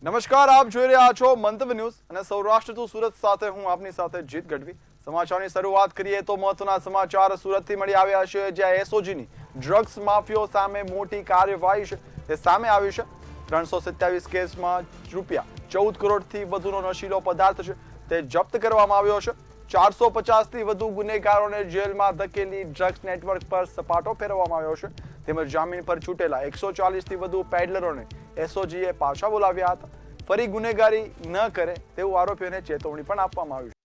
નમસ્કાર, આપ જોઈ રહ્યા છો મંતવ્ય ન્યૂઝ અને સૌરાષ્ટ્ર ટુ સુરત સાથે હું આપની સાથે જીત ગઢવી। સમાચારની શરૂઆત કરીએ તો મહત્વના સમાચાર સુરતથી મળી આવ્યા છે, જ્યાં એસઓજીની ડ્રગ્સ માફિયાઓ સામે મોટી કાર્યવાહી છે તે સામે આવી છે। 327 કેસમાં ₹14 કરોડથી વધુનો નશીલો પદાર્થ છે તે જપ્ત કરવામાં આવ્યો છે। 450થી વધુ ગુનેગારોને જેલમાં ધકેલી ડ્રગ્સ નેટવર્ક પર સપાટો ફેરવવામાં આવ્યો છે, તેમજ જામીન પર છૂટેલા 140થી વધુ પેડલરોને એસઓજીએ પાછા બોલાવ્યા હતા। ફરી ગુનેગારી ન કરે તેવું આરોપીઓને ચેતવણી પણ આપવામાં આવી છે।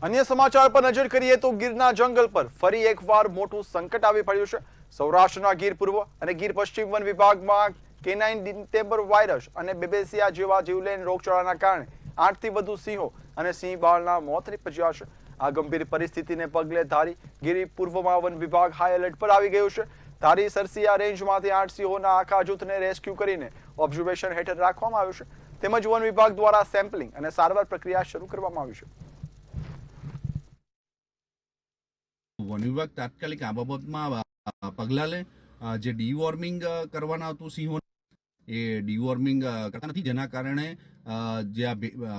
અન્ય સમાચાર પર નજર કરીએ તો ગીરના જંગલ પર ફરી એકવાર મોટું સંકટ આવી પડ્યું છે। સૌરાષ્ટ્રના ગીર પૂર્વ અને ગીર પશ્ચિમ વન વિભાગમાં કેનાઇન ડિટેમ્બર વાયરસ અને બેબેસિયા જેવા જીવલેણ રોગચાળાના કારણે 8થી વધુ સિંહો અને સિંહ બાળના મોત નીપજ્યા છે। આ ગંભીર પરિસ્થિતિને પગલે ધારી ગીર પૂર્વમાં વન વિભાગ હાઈ એલર્ટ પર આવી ગયું છે। ધારી સરસિયા રેન્જમાંથી 8 સિંહોના આખા જૂથને રેસ્ક્યુ કરીને ઓબ્ઝર્વેશન હેઠળ રાખવામાં આવ્યું છે, તેમજ વન વિભાગ દ્વારા સેમ્પલિંગ અને સારવાર પ્રક્રિયા શરૂ કરવામાં આવી છે। વન વિભાગ તાત્કાલિક આ બાબતમાં પગલાં લે, જે ડીવોર્મિંગ કરવાના હતું સિંહો એ ડીવોર્મિંગ કરતા નથી, જેના કારણે જે આ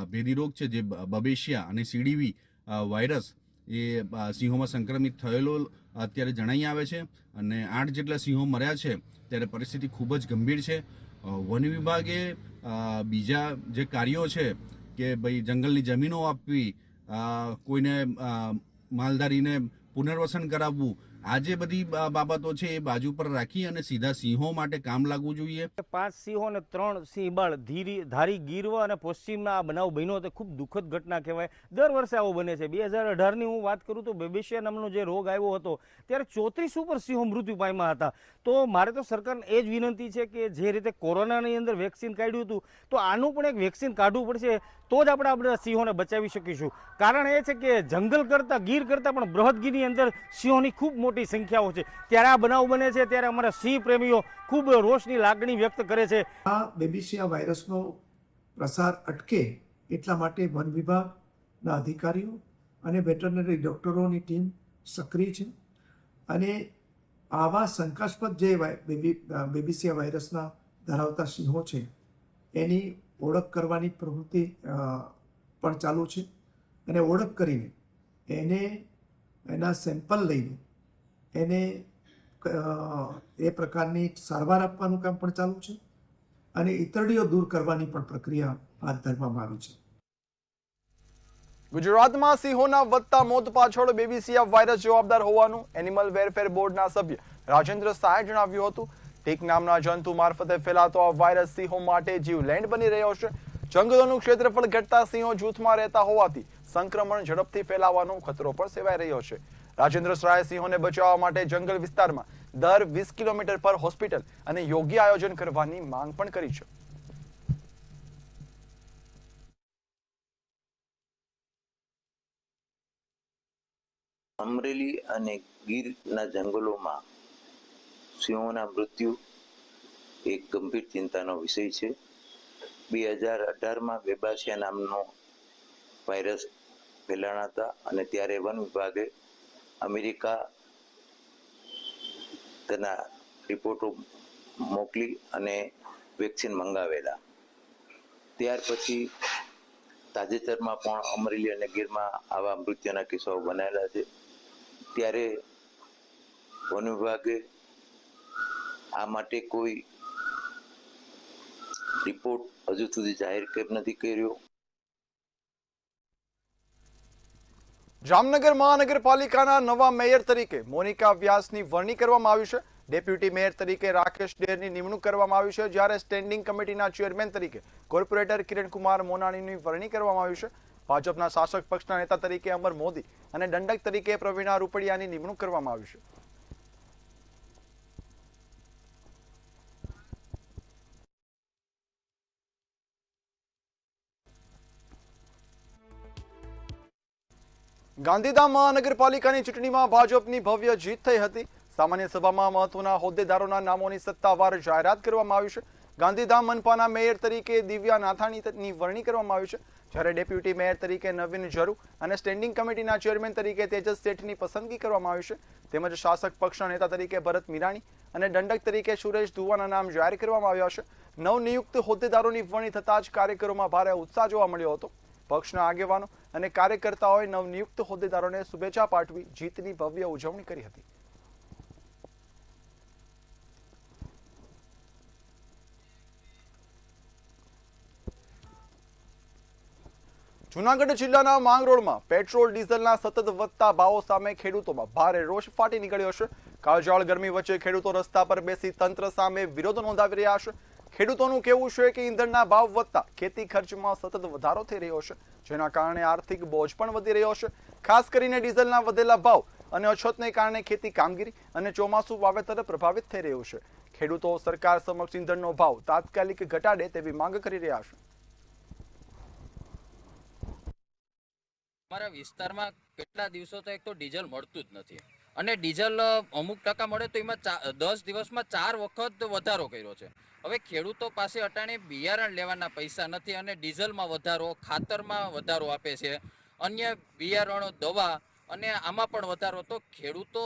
ભેદી રોગ છે, જે બબેશિયા અને સીડીવી વાયરસ એ સિંહોમાં સંક્રમિત થયેલો અત્યારે જણાઈ આવે છે અને 8 જેટલા સિંહો મર્યા છે, ત્યારે પરિસ્થિતિ ખૂબ જ ગંભીર છે। વન વિભાગે બીજા જે કાર્યો છે કે ભાઈ જંગલની જમીનો આપવી, કોઈને માલધારીને પુનર્વસન કરાવવું, આ જે બધી બાબતો છે એ બાજુ પર રાખી અને સીધા સિંહો માટે કામ લાગવું જોઈએ। 5 સિંહો અને 3 સિંહ બાળ ધારી ગીરવ અને પશ્ચિમના આ બનાવ બન્યો તે ખૂબ દુઃખદ ઘટના કહેવાય। દર વર્ષે આવો બને છે। 2018ની હું વાત કરું તો બેબેશિયા નામનો જે રોગ આવ્યો હતો ત્યારે 34 ઉપર સિંહો મૃત્યુ પામ્યા હતા। તો મારે તો સરકારને એ જ વિનંતી છે કે જે રીતે કોરોનાની અંદર વેક્સિન કાઢ્યું હતું તો આનું પણ એક વેક્સિન કાઢવું પડશે, તો જ આપણે સિંહોને બચાવી શકીશું। કારણ એ છે કે જંગલ કરતાં ગીર કરતાં પણ બૃહદગીરની અંદર સિંહોની ખૂબ મોટી સંખ્યાઓ છે, ત્યારે આ બનાવ બને છે ત્યારે અમારા સિંહ પ્રેમીઓ ખૂબ રોષની લાગણી વ્યક્ત કરે છે। આ બેબેસિયા વાયરસનો પ્રસાર અટકે એટલા માટે વન વિભાગના અધિકારીઓ અને વેટરનરી ડૉક્ટરોની ટીમ સક્રિય છે અને આવા શંકાસ્પદ જે બેબેસિયા વાયરસના ધરાવતા સિંહો છે એની ઓળખ કરવાની પ્રવૃત્તિ પણ ચાલુ છે અને ઓળખ કરીને એના સેમ્પલ લઈને એને એ પ્રકારની સારવાર આપવાનું કામ પણ ચાલુ છે અને ઈતરડીઓ દૂર કરવાની પણ પ્રક્રિયા હાથ ધરવામાં આવી છે। ગુજરાતમાં સિંહોના વધતા મોત પાછળ બેબેસિયા વાયરસ જવાબદાર હોવાનું એનિમલ વેલફેર બોર્ડના સભ્ય રાજેન્દ્ર શાહે જણાવ્યું હતું। ટીક નામના જંતુ મારફતે ફેલાતો આ વાયરસ સિંહો માટે જીવલેણ બની રહ્યો છે। જંગલોનું ક્ષેત્રફળ ઘટતા સિંહો જૂથમાં રહેતા હોવાથી સંક્રમણ ઝડપથી ફેલાવાનો ખતરો પણ સેવાઈ રહ્યો છે। રાજેન્દ્ર શાહે સિંહોને બચાવવા માટે જંગલ વિસ્તારમાં દર 20 કિલોમીટર પર હોસ્પિટલ અને યોગ્ય આયોજન કરવાની માંગ પણ કરી છે। અમરેલી અને ગીરના જંગલોમાં સિંહોના મૃત્યુ એક ગંભીર ચિંતાનો વિષય છે। 2018માં બેબેસિયા નામનો વાયરસ ફેલાણા હતા અને ત્યારે વન વિભાગે અમેરિકા તેના રિપોર્ટો મોકલી અને વેક્સિન મંગાવેલા। ત્યાર પછી તાજેતરમાં પણ અમરેલી અને ગીરમાં આવા મૃત્યુના કિસ્સાઓ બનેલા છે, ત્યારે વન વિભાગે આ માટે કોઈ રિપોર્ટ હજુ સુધી જાહેર કેમ નથી કર્યો। જામનગર મહાનગરપાલિકાના નવા મેયર તરીકે મોનિકા વ્યાસની વરણી કરવામાં આવી છે। ડેપ્યુટી મેયર તરીકે રાકેશ ડેરની નિમણૂક કરવામાં આવી છે, જ્યારે સ્ટેન્ડિંગ કમિટીના ચેરમેન તરીકે કોર્પોરેટર કિરણકુમાર મોનાણીની વરણી કરવામાં આવી છે। ભાજપના શાસક પક્ષના નેતા તરીકે અમર મોદી અને દંડક તરીકે પ્રવીણા રૂપડિયાની નિમણૂક કરવામાં આવી છે। ગાંધીધામ મહાનગરપાલિકાની ચૂંટણીમાં ભાજપની ભવ્ય જીત થઈ હતી। સામાન્ય સભામાં મહત્વના હોદ્દેદારોના નામોની સત્તાવાર જાહેરાત કરવામાં આવી છે। ગાંધીધામ મનપાના મેયર તરીકે દિવ્યા નાથાણીની વરણી કરવામાં આવી છે, જ્યારે ડેપ્યુટી મેયર તરીકે નવીન જરુ અને સ્ટેન્ડિંગ કમિટીના ચેરમેન તરીકે તેજસ શેઠની પસંદગી કરવામાં આવી છે, તેમજ શાસક પક્ષના નેતા તરીકે ભરત મીરાણી અને દંડક તરીકે સુરેશ ધુવાના નામ જાહેર કરવામાં આવ્યા છે. નવનિયુક્ત હોદ્દેદારોની વરણી થતાં જ કાર્યકરોમાં ભારે ઉત્સાહ જોવા મળ્યો હતો. પક્ષના આગેવાનો અને કાર્યકર્તાઓએ નવનિયુક્ત હોદ્દેદારોને શુભેચ્છા પાઠવી જીતની ભવ્ય ઉજવણી કરી હતી. જૂનાગઢ જિલ્લાના માંગરોળમાં પેટ્રોલ ડીઝલના સતત વધતા ભાવો સામે ખેડૂતોમાં ભારે રોષ ફાટી નીકળ્યો છે. કાળઝાળ ગરમી વચ્ચે ખેડૂતો રસ્તા પર બેસી તંત્ર સામે વિરોધ નોંધાવી રહ્યા છે. ખેડૂતોનું કહેવું છે કે ઈંધણના ભાવ વધતા ખેતી ખર્ચમાં સતત વધારો થઈ રહ્યો છે, જેના કારણે આર્થિક બોજ પણ વધી રહ્યો છે. ખાસ કરીને ડીઝલના વધેલા ભાવ અને અછતને કારણે ખેતી કામગીરી અને ચોમાસુ વાવેતર પ્રભાવિત થઈ રહ્યું છે. ખેડૂતો સરકાર સમક્ષ ઈંધણનો ભાવ તાત્કાલિક ઘટાડે તેવી માંગ કરી રહ્યા છે. અમારા વિસ્તારમાં કેટલા દિવસો તો એક તો ડીઝલ મળતું જ નથી, અને ડીઝલ અમુક ટકા મળે તો એમાં 10 દિવસમાં 4 વખત વધારો કર્યો છે. હવે ખેડૂતો પાસે અટાણે બિયારણ લેવાના પૈસા નથી, અને ડીઝલમાં વધારો, ખાતરમાં વધારો આપે છે, અન્ય બિયારણો, દવા, અને આમાં પણ વધારો. તો ખેડૂતો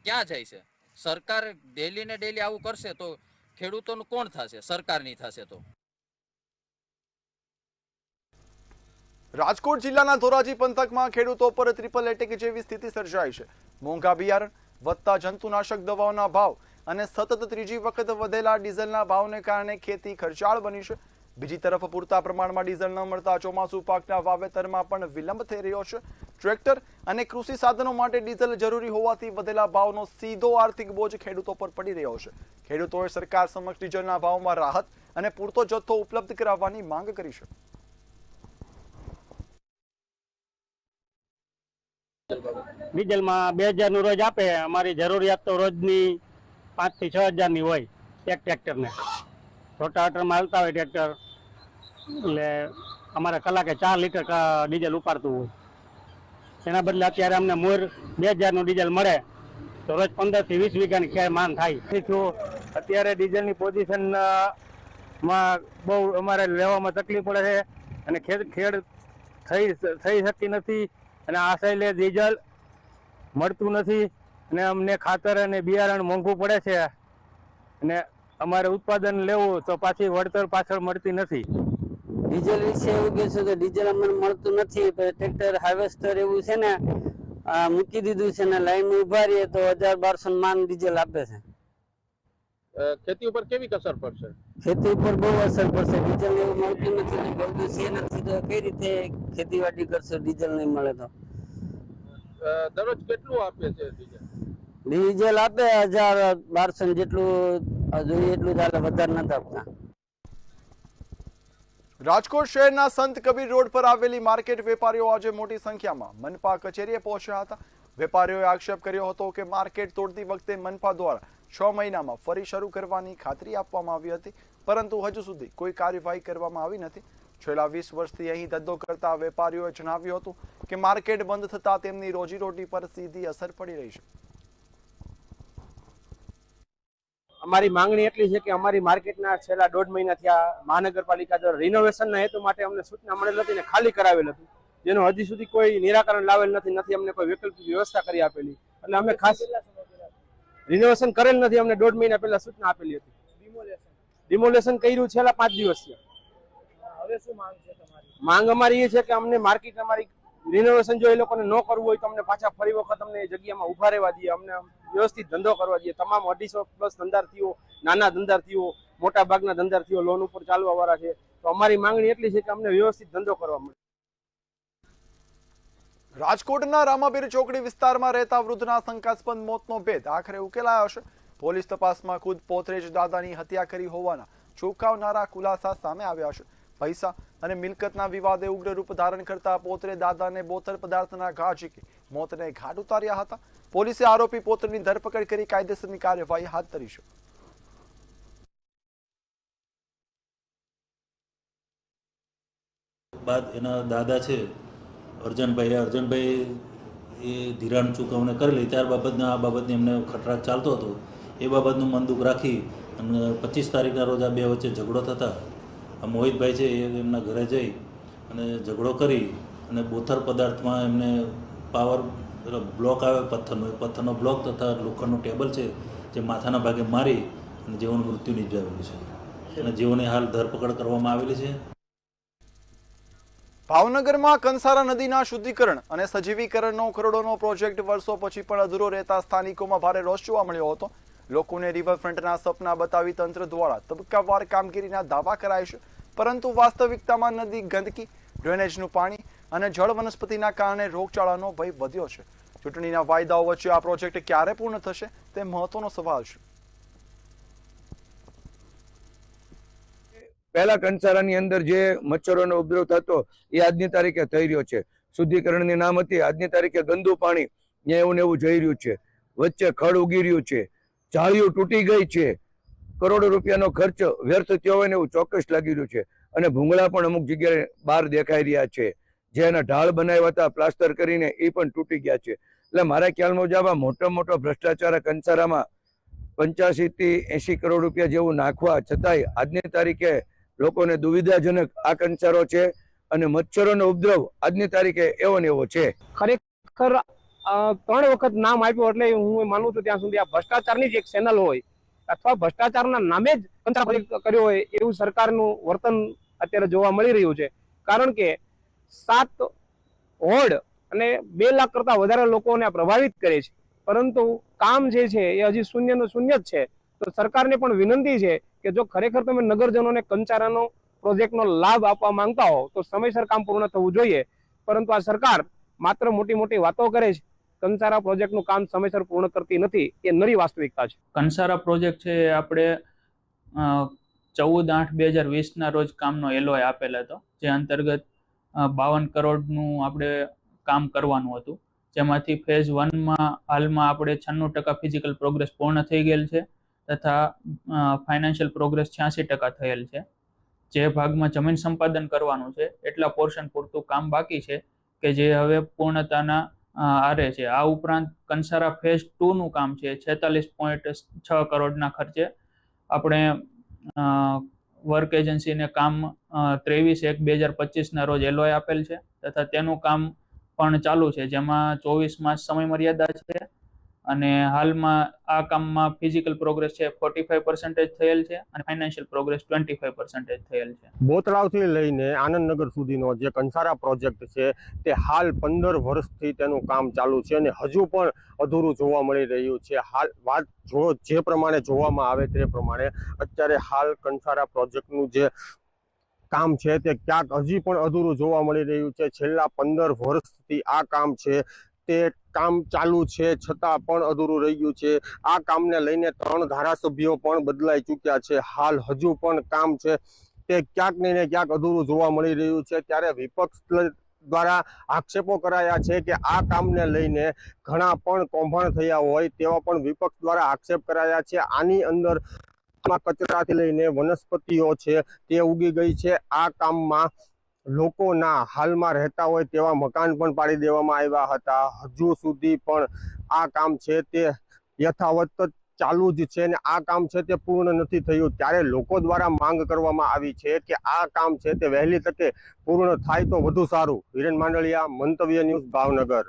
ક્યાં જાય છે? સરકાર ડેલી ને ડેલી આવું કરશે તો ખેડૂતોનું કોણ થશે? સરકાર નહીં થશે તો. રાજકોટ જિલ્લાના ધોરાજી પંથકમાં ખેડૂતો પર ટ્રિપલ એટેક જેવી સ્થિતિ સર્જાઈ છે. મોંઘા બિયારણ, વધતા જંતુનાશક દવાઓના ભાવ અને સતત ત્રીજી વખત વધેલા ડીઝલના ભાવને કારણે ખેતી ખર્ચાળ બની છે. બીજી તરફ પૂરતા પ્રમાણમાં ડીઝલ ન મળતા ચોમાસુ પાકના વાવેતરમાં પણ વિલંબ થઈ રહ્યો છે. ટ્રેક્ટર અને કૃષિ સાધનો માટે ડીઝલ જરૂરી હોવાથી વધેલા ભાવનો સીધો આર્થિક બોજ ખેડૂતો પર પડી રહ્યો છે. ખેડૂતોએ સરકાર સમક્ષ ડીઝલના ભાવમાં રાહત અને પૂરતો જથ્થો ઉપલબ્ધ કરાવવાની માંગ કરી છે. ડીઝલમાં 2000 નું રોજ આપે. અમારી જરૂરિયાત તો રોજની 5 થી 6000 ની હોય એક ટ્રેક્ટરને. રોટાવેટરમાં હાલતા હોય ટ્રેક્ટર એટલે અમારે કલાકે 4 લીટર ડીઝલ ઉપાડતું હોય. એના બદલે અત્યારે અમને મોર 2000 નું ડીઝલ મળે તો રોજ 15 થી 20 વીઘાની ખેર માંડ થાય. અત્યારે ડીઝલની પોઝિશનમાં બહુ અમારે લેવામાં તકલીફ પડે છે, અને ખેડ થઈ શકતી નથી, અને આ સાઈલે ડીઝલ મળતું નથી, અને અમને ખાતર અને બિયારણ મોંઘું પડે છે, અને અમારે ઉત્પાદન લેવું તો પાછી વળતર પાછળ મળતી નથી. ડીઝલ વિશે એવું કહેશું કે ડીઝલ અમને મળતું નથી. ટ્રેક્ટર હાર્વેસ્ટર એવું છે ને મૂકી દીધું છે, ને લાઈન ઉભા રહીએ તો 1200 માન ડીઝલ આપે છે. ખેતી ઉપર કેવી અસર પડશે? ખેતી ઉપર બહુ અસર પડશે. ડીઝલ એવું મળતું નથી, ગળદું છે નથી, તો કઈ રીતે ખેતીવાડી કરશે ડીઝલ નહીં મળે તો? દરરોજ કેટલું આપે છે ડીઝલ? ડીઝલ આપે 1200 જેટલું જોઈએ એટલું ચાલે, વધારે નથી આપતા. રાજકોટ શહેરના સંત કબીર રોડ પર આવેલી માર્કેટ વેપારીઓ આજે મોટી સંખ્યામાં મનપા કચેરીએ પહોંચ્યા હતા. વેપારીઓએ આક્ષેપ કર્યો હતો કે માર્કેટ તોડતી વખતે મનપા દ્વારા 6 મહિનામાં ફરી શરૂ કરવાની ખાતરી આપવામાં આવી હતી, પરંતુ હજુ સુધી કોઈ કાર્યવાહી કરવામાં આવી નથી. છેલ્લા 20 વર્ષથી અહીં ધંધો કરતા વેપારીઓએ જણાવ્યું હતું કે માર્કેટ બંધ થતા તેમની રોજીરોટી પર સીધી અસર પડી રહી છે. અમારી માંગણી એટલી છે કે અમારી માર્કેટના છેલ્લા 1.5 મહિનાથી આ મહાનગરપાલિકા દ્વારા રિનોવેશનના હેતુ માટે અમને સૂચના મળેલ હતી ને ખાલી કરાવેલ હતું, જેનું હજી સુધી કોઈ નિરાકરણ લાવેલ નથી. અમને કોઈ વૈકલ્પિક વ્યવસ્થા કરી આપેલી, એટલે અમે ખાસ રિનોવેશન કરેલ નથી. અમને 1.5 મહિના પહેલા સૂચના આપેલી હતી. ડિમોલેશન કર્યું છેલ્લા 5 દિવસથી. હવે શું માંગ છે તમારી? માંગ અમારી એ છે કે અમને માર્કેટ અમારી રિનોવેશન જો એ લોકોને ન કરવું હોય તો અમને પાછા ફરી વખત અમને એ જગ્યામાં ઉભા રહેવા દઈએ, અમને વ્યવસ્થિત ધંધો કરવા દઈએ. તમામ 250+ ધંધાર્થીઓ, નાના ધંધાર્થીઓ, મોટા ભાગના ધંધાર્થીઓ લોન ઉપર ચાલવા વાળા છે. તો અમારી માંગણી એટલી છે કે અમને વ્યવસ્થિત ધંધો કરવા મળે. રાજકોટના રામાબીર ચોકડી વિસ્તારમાં રહેતા વૃદ્ધના શંકાસ્પદ મોતનો ભેદ આખરે ઉકેલાયો છે. પોલીસ તપાસમાં ખુદ પોતરે જ દાદાની હત્યા કરી હોવાના ચોંકાવનારા ખુલાસા સામે આવ્યા છે. પૈસા અને મિલકતના વિવાદે ઉગ્ર રૂપ ધારણ કરતા પોતરે દાદાને બોતલ પદાર્થના ઘા ઝીકી મોતને ઘાટ ઉતાર્યા હતા. પોલીસે આરોપી પોતરની ધરપકડ કરી કાયદેસરની કાર્યવાહી હાથ ધરી છે. બાદ એના દાદા છે અર્જનભાઈ એ ધિરાણ ચૂકવણી કરેલી, ત્યાર બાબતના આ બાબતની એમને ખટરાક ચાલતો હતો. એ બાબતનું મનદુખ રાખી અને 25 તારીખના રોજ આ બે વચ્ચે ઝઘડો થતા આ મોહિતભાઈ છે એ એમના ઘરે જઈ અને ઝઘડો કરી અને બોથર પદાર્થમાં એમને પાવર બ્લોક આવે પથ્થરનો બ્લોક તથા લોખંડનું ટેબલ છે જે માથાના ભાગે મારી અને જેઓનું મૃત્યુ નિપજાવેલું છે અને જેઓની હાલ ધરપકડ કરવામાં આવેલી છે. ભાવનગરમાં કંસારા નદીના શુદ્ધિકરણ અને સજીવીકરણનો કરોડોનો પ્રોજેક્ટ વર્ષો પછી પણ અધૂરો રહેતા સ્થાનિકોમાં ભારે રોષ જોવા મળ્યો હતો. લોકોને રિવરફ્રન્ટના સપના બતાવી તંત્ર દ્વારા તબક્કાવાર કામગીરીના દાવા કરાય છે, પરંતુ વાસ્તવિકતામાં નદી ગંદકી, ડ્રેનેજનું પાણી અને જળ વનસ્પતિના કારણે રોગચાળાનો ભય વધ્યો છે. ચૂંટણીના વાયદાઓ વચ્ચે આ પ્રોજેક્ટ ક્યારે પૂર્ણ થશે તે મહત્વનો સવાલ છે. પહેલા કંસારાની અંદર જે મચ્છરોનો ઉપદ્રવ થતો એ આજની તારીખે થઈ રહ્યો છે. શુદ્ધિકરણની નામ હતી, આજની તારીખે ગંદુ પાણી એવું ને એવું જઈ રહ્યું છે. વચ્ચે ખડ ઉગી રહ્યું છે, જાળીઓ તૂટી ગઈ છે, કરોડો રૂપિયાનો ખર્ચ વ્યર્થ થયો હોય ને એવું ચોક્કસ લાગી રહ્યું છે. અને ભૂંગળા પણ અમુક જગ્યાએ બહાર દેખાઈ રહ્યા છે. જે એના ઢાળ બનાવ્યા હતા પ્લાસ્ટર કરીને એ પણ તૂટી ગયા છે. એટલે મારા ખ્યાલ મુજબ આ મોટો ભ્રષ્ટાચાર કંસારામાં 85 થી 80 કરોડ રૂપિયા જેવું નાખવા છતાંય આજની તારીખે લોકોને દુવિધાજનક આ કંસારો છે અને મચ્છરોનો ઉપદ્રવ આજની તારીખે એવો ને એવો છે. ખરેખર 3 વખત નામ આપ્યું એટલે હું માનું છું ત્યાં સુધી આ ભ્રષ્ટાચારની જ એક ચેનલ હોય અથવા ભ્રષ્ટાચારના નામે જ કંસારા પ્રોજેક્ટ કર્યો હોય એવું સરકારનું વર્તન અત્યારે જોવા મળી રહ્યું છે. કારણ કે 7 વોર્ડ અને 2 લાખ કરતા વધારે લોકોને પ્રભાવિત કરે છે, પરંતુ કામ જે છે એ હજી શૂન્યનું શૂન્ય જ છે. તો સરકારને પણ વિનંતી છે કે જો ખરેખર તમે નગરજનોને કંસારાનો પ્રોજેક્ટનો લાભ આપવા માંગતા હો તો સમયસર કામ પૂર્ણ થવું જોઈએ. પરંતુ આ સરકાર માત્ર મોટી વાતો કરે છે, કંસારા પ્રોજેક્ટનું કામ સમયસર પૂર્ણ કરતી નથી. એ નરી વાસ્તવિકતા છે. કંસારા પ્રોજેક્ટ છે એ આપણે 14/8/2020 રોજ કામનો એલઓઆઈ આપેલ હતો, જે અંતર્ગત 52 કરોડનું આપણે કામ કરવાનું હતું. જેમાંથી ફેઝ 1માં હાલમાં આપણે 96% ફિઝિકલ પ્રોગ્રેસ પૂર્ણ થઈ ગયેલ છે તથા ફાઇનાન્શિયલ પ્રોગ્રેસ 86% થયેલ છે. જે ભાગમાં જમીન સંપાદન કરવાનું છે એટલા પોર્શન પૂરતું કામ બાકી છે કે જે હવે પૂર્ણતાના આરે છે. આ ઉપરાંત કંસારા ફેઝ 2નું કામ છે 46.6 કરોડના ખર્ચે આપણે વર્ક એજન્સીને કામ 23/1/2025 રોજ એલઓઆઈ આપેલ છે તથા તેનું કામ પણ ચાલુ છે, જેમાં 24 માસ સમય મર્યાદા છે. અને હાલમાં આ કામમાં ફિઝિકલ પ્રોગ્રેસ છે 45% થયેલ છે અને ફાઇનાન્શિયલ પ્રોગ્રેસ 25% થયેલ છે. બોતળાવથી લઈને આનંદનગર સુધીનો જે કંસારા પ્રોજેક્ટ છે તે હાલ 15 વર્ષથી તેનું કામ ચાલુ છે અને હજુ પણ અધૂરું જોવા મળી રહ્યું છે. હાલ વાત જે પ્રમાણે જોવામાં આવે તે પ્રમાણે અત્યારે હાલ કંસારા પ્રોજેક્ટનું જે કામ છે તે ક્યાંક હજી પણ અધૂરું જોવા મળી રહ્યું છે. છેલ્લા 15 વર્ષથી આ કામ છે તે કામ ચાલુ છે છતાં પણ અધૂરું રહી ગયું છે. આ કામને લઈને 3 ધારાસભ્યો પણ બદલાઈ ચૂક્યા છે. હાલ હજુ પણ કામ છે તે ક્યાંક ને ક્યાંક અધૂરું જોવા મળી રહ્યું છે. ત્યારે વિપક્ષ દ્વારા આક્ષેપો કરાયા છે કે આ કામને લઈને ઘણા પણ કૌભાંડ થયા હોય તેવા પણ વિપક્ષ દ્વારા આક્ષેપ કરાયા છે. આની અંદર કચરાથી લઈને વનસ્પતિઓ છે તે ઉગી ગઈ છે. આ કામમાં લોકોના હાલમાં રહેતા હોય તેવા મકાન પણ પાડી દેવામાં આવ્યા હતા. હજુ સુધી પણ આ કામ છે તે યથાવત ચાલુ જ છે અને આ કામ છે તે પૂર્ણ નથી થયું. ત્યારે લોકો દ્વારા માંગ કરવામાં આવી છે કે આ કામ છે તે વહેલી તકે પૂર્ણ થાય તો વધુ સારું. વિરેન માંડલિયા, મંતવ્ય ન્યૂઝ, ભાવનગર.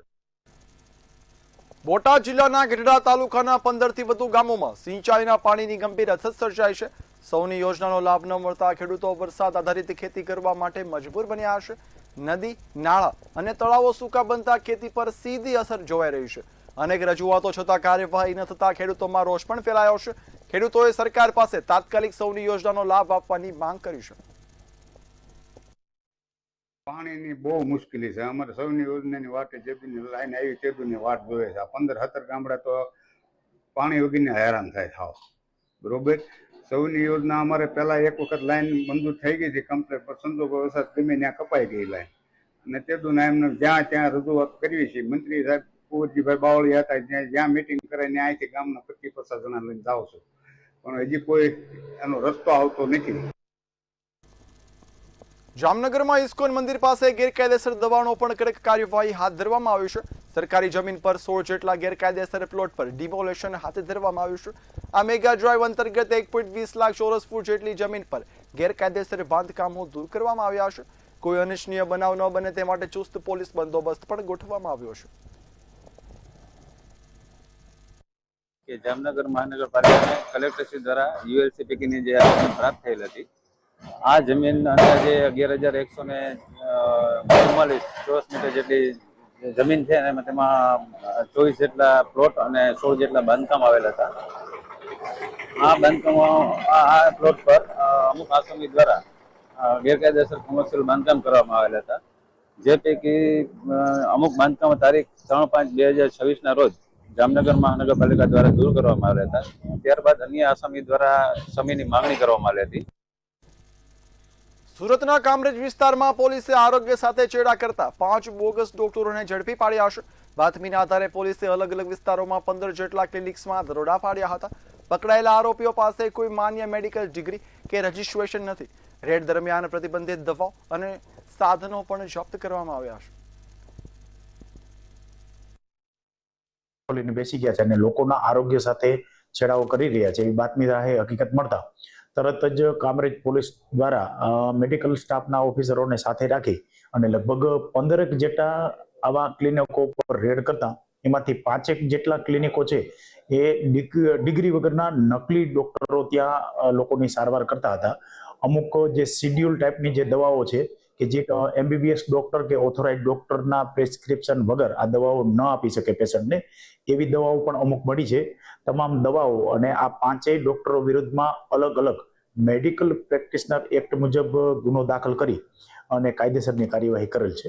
બોટાદ જિલ્લાના ગઢડા તાલુકાના 15થી વધુ ગામોમાં સિંચાઈના પાણીની ગંભીર અછત સર્જાઈ છે. સૌની યોજનાનો લાભ ન મળતા ખેડૂતો વરસાદ આધારિત ખેતી કરવા માટે મજબૂર બન્યા છે. નદી, નાળા અને તળાવો સૂકા બનતા ખેતી પર સીધી અસર જોવાઈ રહી છે. અનેક રજૂઆતો છતાં કાર્યવાહી ન થતા ખેડૂતોમાં રોષ પણ ફેલાયો છે. ખેડૂતોએ સરકાર પાસે તાત્કાલિક સૌની યોજનાનો લાભ આપવાની માંગ કરી છે. પાણીની બહુ મુશ્કેલી છે. અમારે સૌની યોજનાની વાટે જે બી લાઈન આવી તે બી વાટ જોવે છે. 15-17 ગામડા તો પાણી વગરને હેરાન થાય થાવ. બરોબર, સૌની યોજના અમારે પહેલા એક વખત લાઈન મંજૂર થઈ ગઈ હતી કમ્પ્લીટ, પણ સંજોગો વરસાદ ગમે ત્યાં કપાઈ ગઈ લાઈન અને તેદું એમને જ્યાં ત્યાં રજૂઆત કરવી છે. મંત્રી સાહેબ કુંવરજીભાઈ બાવળિયા હતા, જ્યાં મિટિંગ કરાય ત્યાં અહીંથી ગામના 25-50 જણા લઈને જાવ છો, પણ હજી કોઈ એનો રસ્તો આવતો નથી. જામનગરમાં ઇસ્કોન મંદિર પાસે ગેરકાયદેસર દબાણો પણ કડક કાર્યવાહી હાથ ધરવામાં આવી છે. સરકારી જમીન પર 16 જેટલા ગેરકાયદેસર પ્લોટ પર ડિમોલેશન હાથ ધરવામાં આવ્યું છે. આ મેગા ડ્રાઈવ અંતર્ગત 1.20 લાખ ચોરસ ફૂટ જેટલી જમીન પર ગેરકાયદેસર બાંધકામો દૂર કરવામાં આવ્યા છે. કોઈ અનિચ્છનીય બનાવ ન બને તે માટે ચુસ્ત પોલીસ બંદોબસ્ત પણ ગોઠવવામાં આવ્યો છે. કે જામનગર મહાનગરપાલિકાને કલેક્ટરશ્રી દ્વારા યુએલસી પૈકીની જે આ જમીન પ્રાપ્ત થયેલ હતી, આ જમીન અંદાજે 11,144 ચોરસ મીટર જેટલી જમીન છે અને તેમાં 24 જેટલા પ્લોટ અને 16 જેટલા બાંધકામ આવેલા હતા. આ બાંધકામો આ પ્લોટ પર અમુક આસામી દ્વારા ગેરકાયદેસર કોમર્શિયલ બાંધકામ કરવામાં આવેલા હતા, જે પૈકી અમુક બાંધકામો તારીખ 3/5/2026 ના રોજ જામનગર મહાનગરપાલિકા દ્વારા દૂર કરવામાં આવ્યા હતા. ત્યારબાદ અન્ય આસામી દ્વારા સમીની માંગણી કરવામાં આવી હતી. સુરતના કામરેજ વિસ્તારમાં પોલીસે આરોગ્ય સાથે ચેડા કરતા 5 બોગસ ડોક્ટરોને ઝડપી પાડ્યા છે. બાતમીના આધારે પોલીસે અલગ અલગ વિસ્તારોમાં 15 જેટલા ક્લિનિક્સમાં દરોડા પાડ્યા હતા. પકડાયેલા આરોપીઓ પાસે કોઈ માન્ય મેડિકલ ડિગ્રી કે રજિસ્ટ્રેશન નથી. રેડ દરમિયાન પ્રતિબંધિત દવાઓ અને સાધનો પણ જપ્ત કરવામાં આવ્યા છે. બેસી ગયા છે અને લોકોના આરોગ્ય સાથે છેડાઓ કરી રહ્યા છે એવી બાતમી રાહે હકીકત મળતા તરત જ કામરેજ પોલીસ દ્વારા મેડિકલ સ્ટાફના ઓફિસરોને સાથે રાખી અને લગભગ 15 જેટલા આવા ક્લિનિકો પર રેડ કરતા એમાંથી 5 જેટલા ક્લિનિકો છે એ ડિગ્રી વગરના નકલી ડોક્ટરો ત્યાં લોકોની સારવાર કરતા હતા. અમુક જે શિડ્યુલ ટાઈપની જે દવાઓ છે કે જે MBBS ડોક્ટર કે ઓથોરાઇઝ ડોક્ટરના પ્રેસ્ક્રિપ્શન વગર આ દવાઓ ન આપી શકે પેશન્ટને, એવી દવાઓ પણ અમુક મળી છે. તમામ દવાઓ અને આ 5 ડોક્ટરો વિરુદ્ધમાં અલગ અલગ મેડિકલ પ્રેક્ટિશનર એક્ટ મુજબ ગુનો દાખલ કરી અને કાયદેસરની કાર્યવાહી કરેલ છે.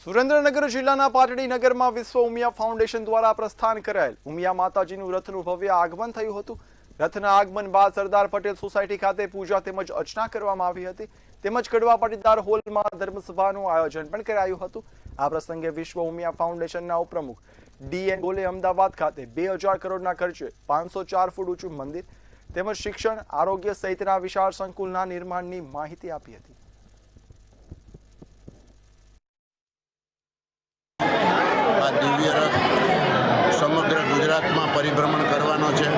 સુરેન્દ્રનગર જિલ્લાના પાટડી નગરમાં વિશ્વ ઉમિયા ફાઉન્ડેશન દ્વારા પ્રસ્થાન કરાયેલ ઉમિયા માતાજીનું રથનું ભવ્ય આગમન થયું હતું. રથના આગમન બાદ સરદાર પટેલ સોસાયટી ખાતે પૂજા તેમજ અર્ચના કરવામાં આવી હતી. તેમજ કડવા પાટીદાર હોલમાં ધર્મસભાનું આયોજન પણ કરાયું હતું. આ પ્રસંગે વિશ્વ ઉમિયા ફાઉન્ડેશનના ઉપપ્રમુખ DN ગોલે અમદાવાદ ખાતે 2000 કરોડના ખર્ચે 504 ફૂટ ઊંચું મંદિર તેમજ શિક્ષણ, આરોગ્ય સહિતના વિશાળ સંકુલના નિર્માણની માહિતી આપી હતી. આ દિવ્ય રથ સમગ્ર ગુજરાતમાં પરિભ્રમણ કરવાનો છે.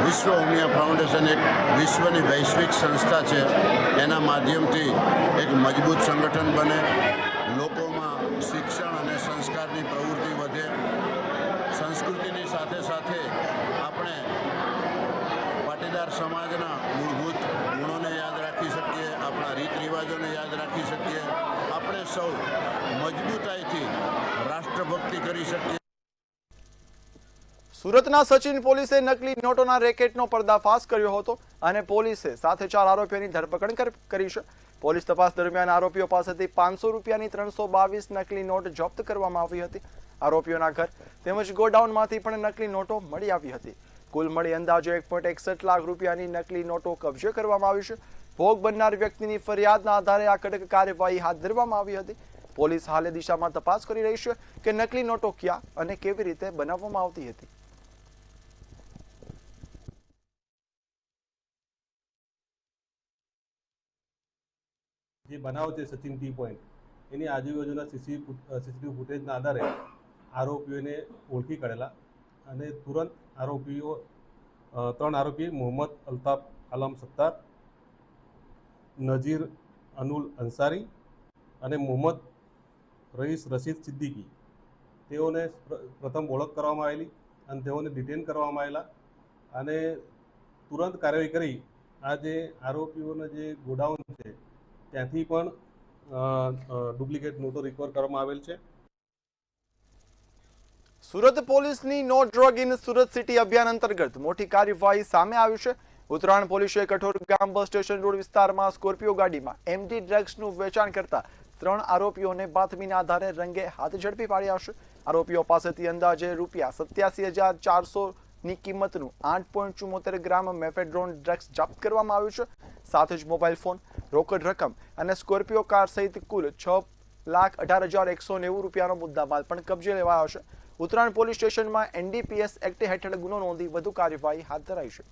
વિશ્વ ઉમિયા ફાઉન્ડેશન એક વિશ્વની વૈશ્વિક સંસ્થા છે. એના માધ્યમથી એક મજબૂત સંગઠન બને, લોકોમાં શિક્ષણ અને સંસ્કારની પ્રવૃત્તિ વધે, સંસ્કૃતિની સાથે સાથે આપણે પાટીદાર સમાજના મૂળભૂત ગુણોને યાદ રાખી શકીએ, આપણા રીત રિવાજોને યાદ રાખી શકીએ, આપણે સૌ મજબૂતાઈથી રાષ્ટ્રભક્તિ કરી શકીએ. સુરતના સચિન પોલીસે નકલી નોટોના રેકેટનો પર્દાફાશ કર્યો હતો અને પોલીસે સાથે 4 આરોપીઓની ધરપકડ કરી છે. પોલીસ તપાસ દરમિયાન આરોપીઓ પાસેથી 500 રૂપિયાની 322 નકલી નોટ જપ્ત કરવામાં આવી હતી. આરોપીઓના ઘર તેમજ ગોડાઉનમાંથી પણ નકલી નોટો મળી આવી હતી. કુલ મળી અંદાજે 1.61 લાખ રૂપિયાની નકલી નોટો કબજે કરવામાં આવી છે. ભોગ બનનાર વ્યક્તિની ફરિયાદના આધારે આ કડક કાર્યવાહી હાથ ધરવામાં આવી હતી. પોલીસ હાલ દિશામાં તપાસ કરી રહી છે કે નકલી નોટો ક્યાં અને કેવી રીતે બનાવવામાં આવતી હતી. જે બનાવ છે સચિન ટી પોઈન્ટ, એની આજુબાજુના સીસીટીવી ફૂટેજના આધારે આરોપીઓને ઓળખી કાઢેલા અને તુરંત આરોપીઓ 3 આરોપી મોહમ્મદ અલ્તાફ આલમ સત્તાર, નજીર અનુલ અંસારી અને મોહમ્મદ રઈસ રશીદ સિદ્દીકી, તેઓને પ્રથમ ઓળખ કરવામાં આવેલી અને તેઓને ડિટેન કરવામાં આવેલા અને તુરંત કાર્યવાહી કરી આ જે આરોપીઓના જે ગોડાઉન છે ત્યાંથી પણ ડુપ્લિકેટ નોટો રિકવર કરવામાં આવેલ છે. સુરત પોલીસની નો ડ્રગ ઇન સુરત સિટી અભિયાન અંતર્ગત મોટી કાર્યવાહી સામે આવી છે. ઉત્તરાયણ પોલીસે કઠોરગામ બસ સ્ટેશન રોડ વિસ્તારમાં સ્કોર્પિયો ગાડીમાં MD ડ્રગ્સનું વેચાણ કરતા 3 આરોપીઓને બાતમીના આધારે રંગે હાથ ઝડપી પાડ્યા છે. આરોપીઓ પાસેથી અંદાજે ₹87,400 ની કિંમતનું 8.74 ગ્રામ મેફેડ્રોન ડ્રગ્સ જપ્ત કરવામાં આવ્યું છે. સાથે જ મોબાઈલ ફોન, રોકડ રકમ અને સ્કોર્પિયો કાર સહિત કુલ ₹6,18,190 રૂપિયાનો મુદ્દામાલ પણ કબજે લેવાયો છે. ઉત્તરાયણ પોલીસ સ્ટેશનમાં NDPS એક્ટ હેઠળ ગુનો નોંધી વધુ કાર્યવાહી હાથ ધરાઈ છે.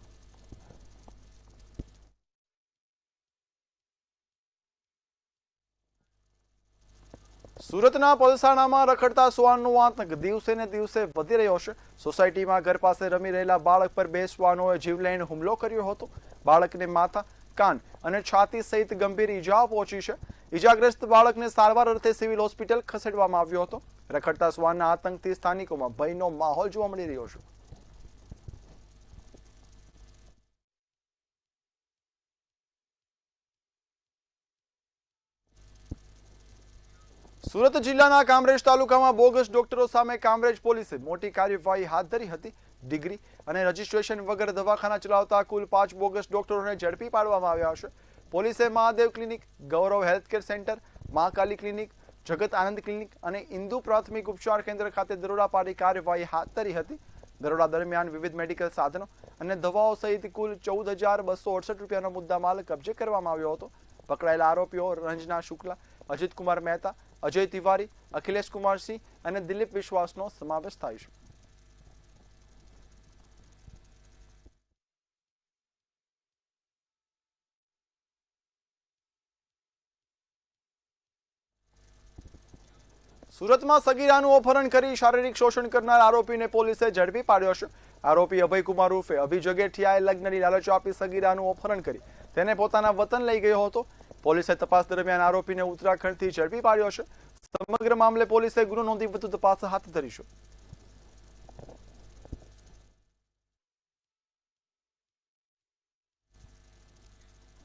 સુરતના પલસાણામાં રખડતા શ્વાનનો આતંક દિવસે ને દિવસે વધી રહ્યો છે. સોસાયટીમાં ઘર પાસે રમી રહેલા બાળક પર 2 શ્વાનોએ જીવલેણ હુમલો કર્યો હતો. બાળકને માથા, કાન અને છાતી સહિત ગંભીર ઈજાઓ પહોંચી છે. ઈજાગ્રસ્ત બાળકને સારવાર અર્થે સિવિલ હોસ્પિટલ ખસેડવામાં આવ્યો હતો. રખડતા શ્વાનના આતંકથી સ્થાનિકોમાં ભયનો માહોલ જોવા મળી રહ્યો છે. સુરત જિલ્લાના કામરેજ તાલુકામાં બોગસ ડોક્ટરો સામે કામરેજ પોલીસે મોટી કાર્યવાહી હાથ ધરી હતી. ડિગ્રી અને રજીસ્ટ્રેશન વગર દવાખાના ચલાવતા કુલ 5 બોગસ ડોક્ટરોને ઝડપી પાડવામાં આવ્યા છે. પોલીસે મહાદેવ ક્લિનિક, ગૌરવ હેલ્થકેર સેન્ટર, મહાકાલી ક્લિનિક, જગત આનંદ ક્લિનિક અને ઇન્દુ પ્રાથમિક ઉપચાર કેન્દ્ર ખાતે દરોડા પાડી કાર્યવાહી હાથ ધરી હતી. દરોડા દરમિયાન વિવિધ મેડિકલ સાધનો અને દવાઓ સહિત કુલ 14,268 રૂપિયાનો મુદ્દામાલ કબજે કરવામાં આવ્યો હતો. પકડાયેલા આરોપીઓ રંजना શુક્લા, અજીત કુમાર મહેતા, અજય તિવારી, અખિલેશ કુમાર સિંહ અને દિલીપ વિશ્વાસનો સમાવેશ થાય છે. સુરતમાં સગીરાનું અપહરણ કરી શારીરિક શોષણ કરનાર આરોપીને પોલીસે ઝડપી પાડ્યો છે. આરોપી અભયકુમાર ઉર્ફે અભી જગેઠિયાએ લગ્નની લાલચ આપી સગીરાનું અપહરણ કરી તેને પોતાના વતન લઈ ગયો હતો. પોલીસે તપાસ દરમિયાન આરોપીને ઉત્તરાખંડથી ઝડપી પાડ્યો છે. સમગ્ર મામલે પોલીસે ગુનો નોંધી વધુ તપાસ હાથ ધરી છે.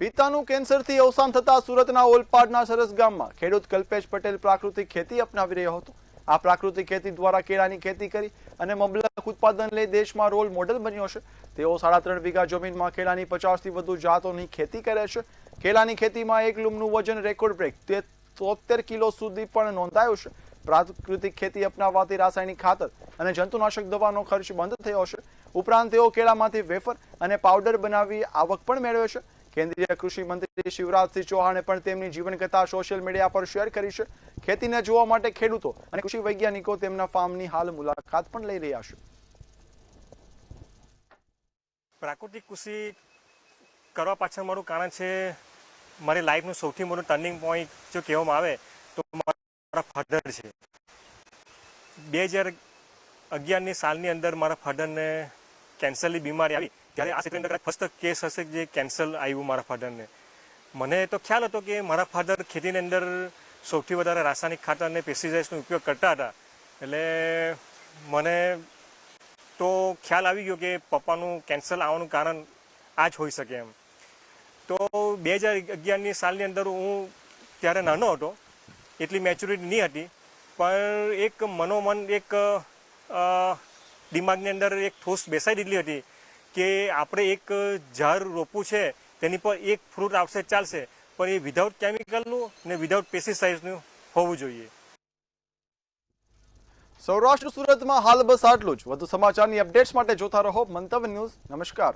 પિતાનું કેન્સરથી અવસાન થતા સુરતના ઓલપાડના સરસ ગામમાં ખેડૂત કલ્પેશ પટેલ પ્રાકૃતિક ખેતી અપનાવી રહ્યો હતો. આ પ્રાકૃતિક ખેતી દ્વારા કેળાની ખેતી કરી અને મબલખ ઉત્પાદન લઈ દેશમાં રોલ મોડેલ બન્યો છે. તેઓ 3.5 વીઘા જમીનમાં કેળાની 50થી વધુ જાતોની ખેતી કરે છે. કેળાની ખેતીમાં એક લૂમનું વજન રેકોર્ડ બ્રેક 73 કિલો સુધી પણ નોંધાયું છે. પ્રાકૃતિક ખેતી અપનાવવાથી રાસાયણિક ખાતર અને જંતુનાશક દવાનો ખર્ચ બંધ થયો છે. ઉપરાંત તેઓ કેળામાંથી વેફર અને પાવડર બનાવી આવક પણ મેળવે છે. કેન્દ્રીય કૃષિ મંત્રી શિવરાજસિંહ ચૌહાણે પણ તેમની જીવનકથા સોશિયલ મીડિયા પર શેર કરી છે. ખેતીને જોવા માટે ખેડૂતો અને કૃષિ વૈજ્ઞાનિકો તેમના ફાર્મની હાલ મુલાકાત પણ લઈ રહ્યા છે. પ્રાકૃતિક કૃષિ કરવા પાછળ મારું કારણ છે, મારી લાઈફનું સૌથી મોટું ટર્નિંગ પોઈન્ટ જો કહેવામાં આવે તો મારા ફાધર છે. 2011ની સાલની અંદર મારા ફાધરને કેન્સરની બીમારી આવી. ત્યારે આ ક્ષેત્રની ફર્સ્ટ કેસ હશે જે કેન્સર આવ્યું મારા ફાધરને. મને તો ખ્યાલ હતો કે મારા ફાધર ખેતીની અંદર સૌથી વધારે રાસાયણિક ખાતર અને પેસ્ટિસાઇડ્સનો ઉપયોગ કરતા હતા. એટલે મને તો ખ્યાલ આવી ગયો કે પપ્પાનું કેન્સર આવવાનું કારણ આ જ હોઈ શકે એમ. તો 2011ની સાલની અંદર હું ત્યારે નાનો હતો, એટલી મેચ્યોરિટી નહીં હતી, પણ એક મનોમન એક દિમાગની અંદર એક ઠોસ બેસાઈ દીધેલી હતી કે આપણે એક ઝાડ રોપવું છે, તેની પર એક ફ્રૂટ આવશે ચાલશે, પણ એ વિધાઉટ કેમિકલનું ને વિધાઉટ પેસ્ટિસાઇડ્સનું હોવું જોઈએ. સૌરાષ્ટ્ર સુરતમાં હાલ બસ આટલું જ. વધુ સમાચારની અપડેટ્સ માટે જોતા રહો મંતવ્ય ન્યૂઝ. નમસ્કાર.